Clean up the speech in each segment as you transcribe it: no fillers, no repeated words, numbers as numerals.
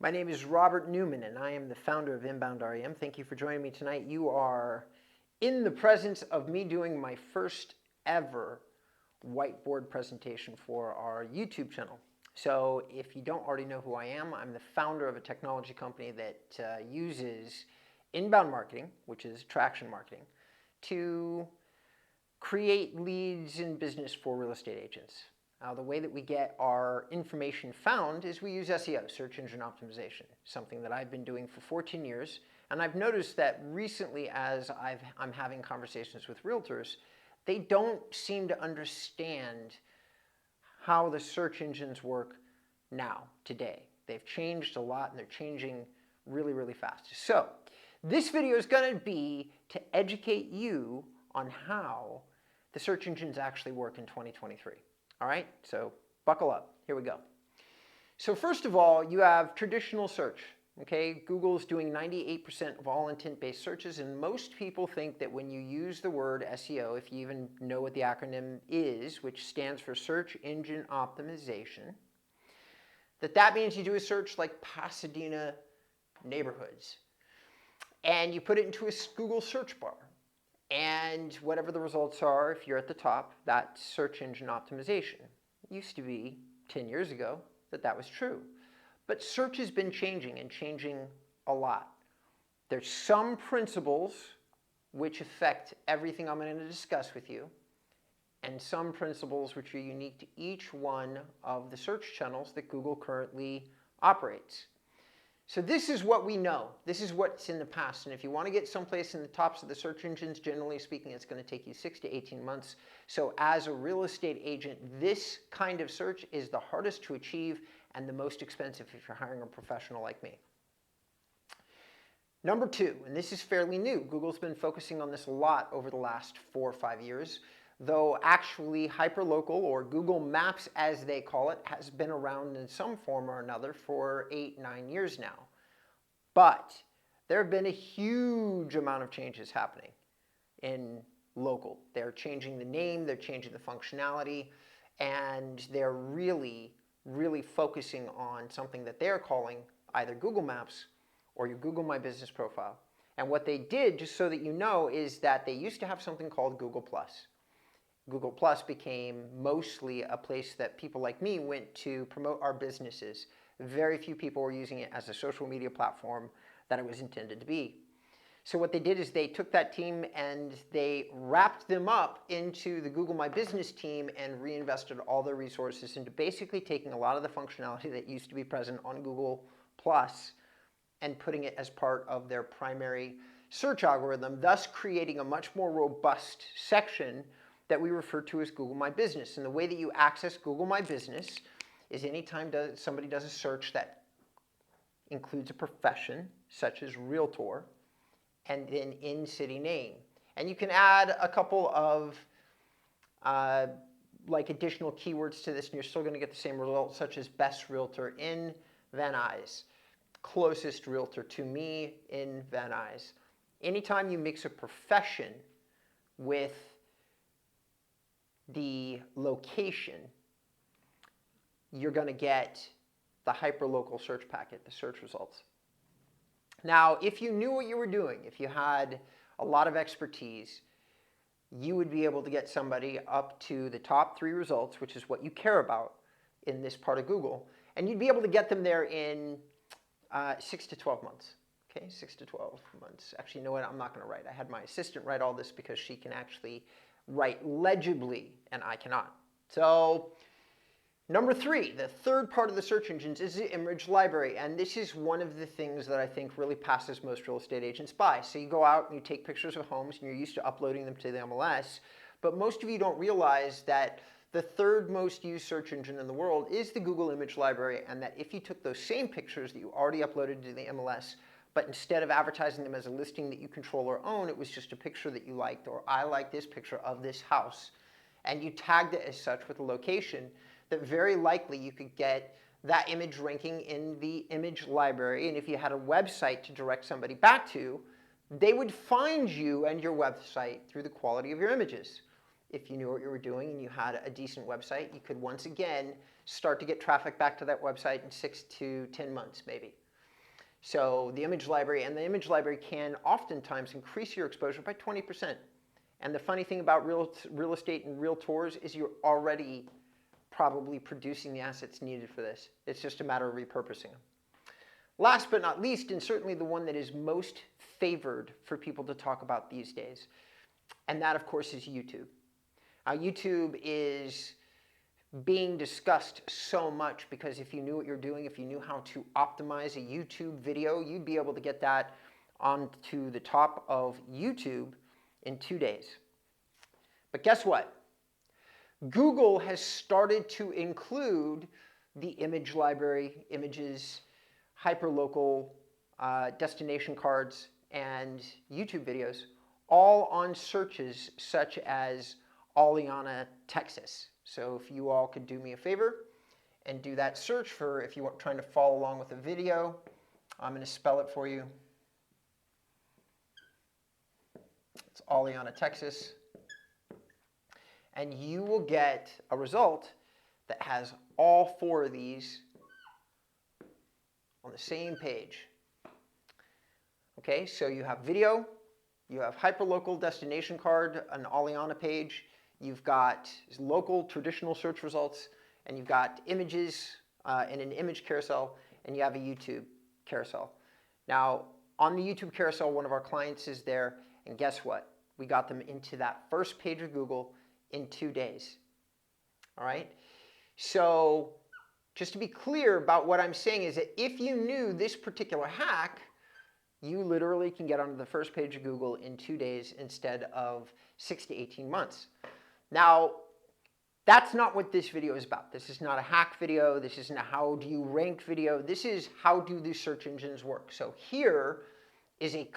My name is Robert Newman, and I am the founder of InboundREM. Thank you for joining me tonight. You are in the presence of me doing my first ever whiteboard presentation for our YouTube channel. So if you don't already know who I am, I'm the founder of a technology company that uses inbound marketing, which is traction marketing, to create leads in business for real estate agents. The way that we get our information found is we use SEO, search engine optimization, something that I've been doing for 14 years. And I've noticed that recently, as I'm having conversations with realtors, they don't seem to understand how the search engines work now, today. They've changed a lot, and they're changing really, really fast. So this video is going to be to educate you on how the search engines actually work in 2023. All right, so buckle up. Here we go. So first of all, you have traditional search. Okay, Google's doing 98% of all intent-based searches, and most people think that when you use the word SEO, if you even know what the acronym is, which stands for Search Engine Optimization, that means you do a search like Pasadena neighborhoods, and you put it into a Google search bar. And whatever the results are, if you're at the top, that's search engine optimization. It used to be 10 years ago that was true. But search has been changing, and changing a lot. There's some principles which affect everything I'm going to discuss with you, and some principles which are unique to each one of the search channels that Google currently operates. So this is what we know. This is what's in the past. And if you want to get someplace in the tops of the search engines, generally speaking, it's going to take you 6 to 18 months. So as a real estate agent, this kind of search is the hardest to achieve and the most expensive if you're hiring a professional like me. Number two, and this is fairly new. Google's been focusing on this a lot over the last 4 or 5 years, though actually Hyperlocal, or Google Maps as they call it, has been around in some form or another for 8, 9 years now. But there have been a huge amount of changes happening in local. They're changing the name, they're changing the functionality, and they're really, really focusing on something that they're calling either Google Maps or your Google My Business profile. And what they did, just so that you know, is that they used to have something called Google+. Google Plus became mostly a place that people like me went to promote our businesses. Very few people were using it as a social media platform that it was intended to be. So what they did is they took that team and they wrapped them up into the Google My Business team and reinvested all their resources into basically taking a lot of the functionality that used to be present on Google Plus and putting it as part of their primary search algorithm, thus creating a much more robust section that we refer to as Google My Business. And the way that you access Google My Business is anytime somebody does a search that includes a profession, such as realtor, and then in-city name. And you can add a couple of additional keywords to this, and you're still going to get the same results, such as best realtor in Van Nuys, closest realtor to me in Van Nuys. Anytime you mix a profession with the location, you're going to get the hyperlocal search packet, the search results. Now, if you knew what you were doing, if you had a lot of expertise, you would be able to get somebody up to the top 3 results, which is what you care about in this part of Google, and you'd be able to get them there in 6 to 12 months. Okay, 6 to 12 months. Actually, you know what? I'm not going to write. I had my assistant write all this because she can actually write legibly, and I cannot. So number 3, the third part of the search engines is the image library. And this is one of the things that I think really passes most real estate agents by. So you go out and you take pictures of homes and you're used to uploading them to the MLS. But most of you don't realize that the third most used search engine in the world is the Google image library. And that if you took those same pictures that you already uploaded to the MLS, but instead of advertising them as a listing that you control or own, it was just a picture that you liked, or I like this picture of this house, and you tagged it as such with a location, that very likely you could get that image ranking in the image library. And if you had a website to direct somebody back to, they would find you and your website through the quality of your images. If you knew what you were doing and you had a decent website, you could once again start to get traffic back to that website in 6 to 10 months maybe. So the image library, and the image library can oftentimes increase your exposure by 20%. And the funny thing about real estate and realtors is you're already probably producing the assets needed for this. It's just a matter of repurposing them. Last but not least, and certainly the one that is most favored for people to talk about these days, and that of course is YouTube. YouTube is being discussed so much because if you knew what you're doing, if you knew how to optimize a YouTube video, you'd be able to get that onto the top of YouTube in 2 days. But guess what? Google has started to include the image library, images, hyperlocal destination cards, and YouTube videos, all on searches such as Oleana, Texas. So if you all could do me a favor and do that search for, if you are trying to follow along with the video, I'm going to spell it for you. It's Oleana, Texas. And you will get a result that has all 4 of these on the same page. Okay, so you have video, you have hyperlocal destination card, an Oleana page, you've got local traditional search results, and you've got images and an image carousel, and you have a YouTube carousel. Now, on the YouTube carousel, one of our clients is there, and guess what? We got them into that first page of Google in 2 days. All right? So just to be clear about what I'm saying is that if you knew this particular hack, you literally can get onto the first page of Google in 2 days instead of 6 to 18 months. Now, that's not what this video is about. This is not a hack video. This isn't a how do you rank video. This is how do the search engines work. So here is a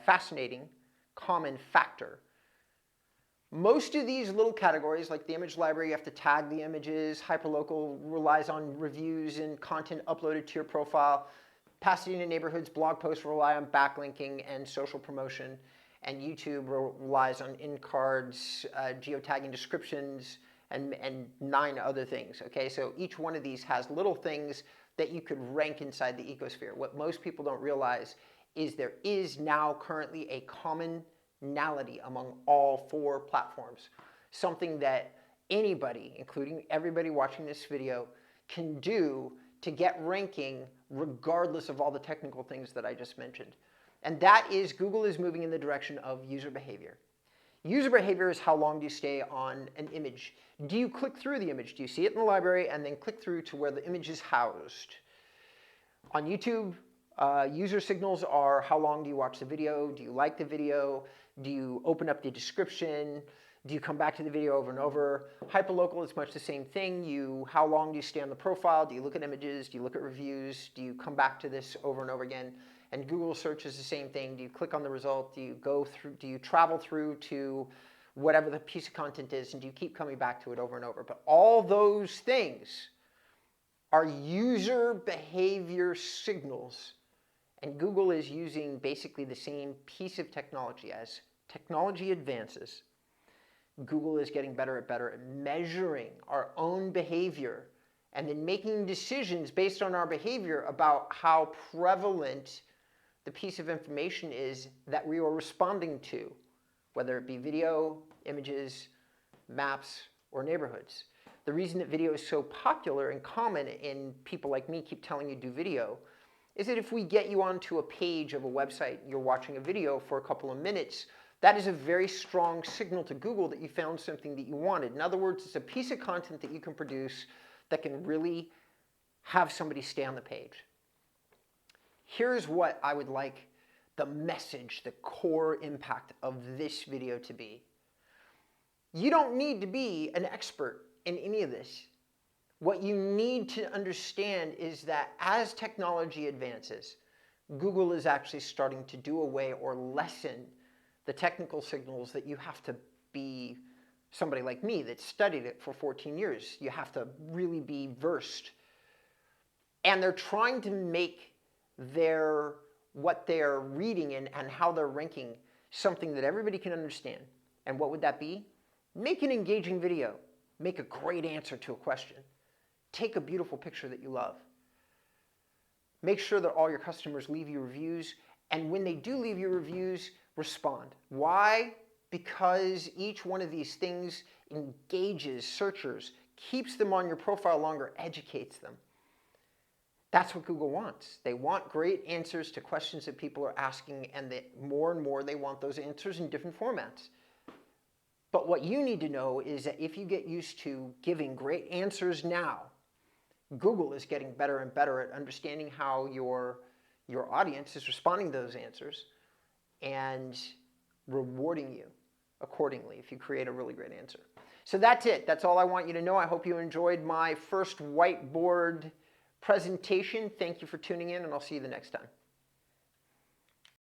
fascinating common factor. Most of these little categories, like the image library, you have to tag the images. Hyperlocal relies on reviews and content uploaded to your profile. Pasadena neighborhoods blog posts rely on backlinking and social promotion. And YouTube relies on in-cards, geotagging descriptions, and 9 other things. Okay, so each one of these has little things that you could rank inside the ecosphere. What most people don't realize is there is now currently a commonality among all 4 platforms. Something that anybody, including everybody watching this video, can do to get ranking regardless of all the technical things that I just mentioned. And that is Google is moving in the direction of user behavior. User behavior is how long do you stay on an image. Do you click through the image? Do you see it in the library and then click through to where the image is housed? On YouTube, user signals are how long do you watch the video? Do you like the video? Do you open up the description? Do you come back to the video over and over? Hyperlocal is much the same thing. How long do you stay on the profile? Do you look at images? Do you look at reviews? Do you come back to this over and over again? And Google search is the same thing. Do you click on the result? Do you go through? Do you travel through to whatever the piece of content is? And do you keep coming back to it over and over? But all those things are user behavior signals. And Google is using basically the same piece of technology. As technology advances, Google is getting better at measuring our own behavior and then making decisions based on our behavior about how prevalent the piece of information is that we are responding to, whether it be video, images, maps, or neighborhoods. The reason that video is so popular and common and people like me keep telling you do video is that if we get you onto a page of a website, you're watching a video for a couple of minutes, that is a very strong signal to Google that you found something that you wanted. In other words, it's a piece of content that you can produce that can really have somebody stay on the page. Here's what I would like the message, the core impact of this video to be. You don't need to be an expert in any of this. What you need to understand is that as technology advances, Google is actually starting to do away or lessen the technical signals that you have to be somebody like me that studied it for 14 years. You have to really be versed. And they're trying to make what they're reading and how they're ranking something that everybody can understand. And what would that be? Make an engaging video. Make a great answer to a question. Take a beautiful picture that you love. Make sure that all your customers leave you reviews, and when they do leave you reviews, respond. Why? Because each one of these things engages searchers, keeps them on your profile longer, educates them. That's what Google wants. They want great answers to questions that people are asking, and that more and more they want those answers in different formats. But what you need to know is that if you get used to giving great answers now, Google is getting better and better at understanding how your audience is responding to those answers and rewarding you accordingly if you create a really great answer. So that's it. That's all I want you to know. I hope you enjoyed my first whiteboard presentation. Thank you for tuning in, and I'll see you the next time.